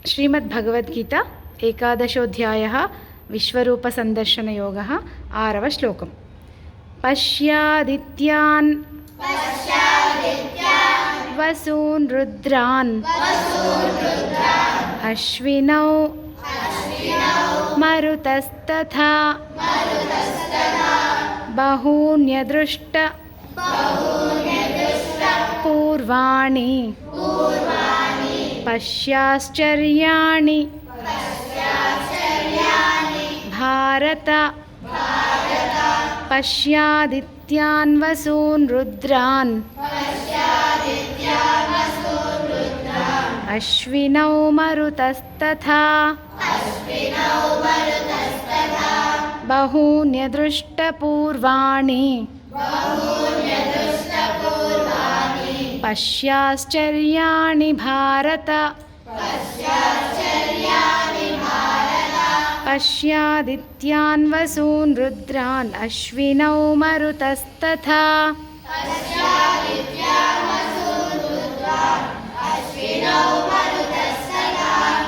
श्रीमद्भगवद्गीता एकादशोऽध्यायः विश्वरूपसन्दर्शनयोगः आरव श्लोकम्। पश्यादित्यान् वसून् रुद्रान् अश्विनौ मरुतस्तथा बहून्यदृष्ट पूर्वाणि पश्याश्चर्याणि भारत। पश्यादित्यान् वसून् रुद्रान् अश्विनौ मरुतस्तथा बहून्यदृष्टपूर्वाणि पश्याश्चर्याणि भारत। पश्यादित्यान् वसून् रुद्रान् अश्विनौ मरुतस्तथा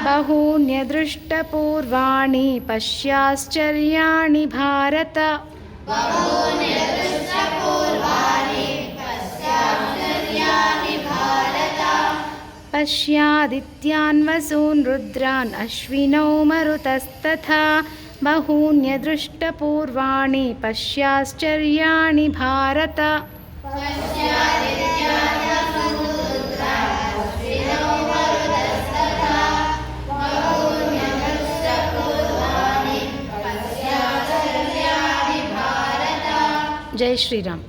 बहून्यदृष्टपूर्वाणि पश्याश्चर्याणि भारत। पश्यादित्यान् वसून् रुद्रान् अश्विनौ मरुतस्तथा बहून्यदृष्टपूर्वाणि पश्याश्चर्याणि भारत। जय श्री राम।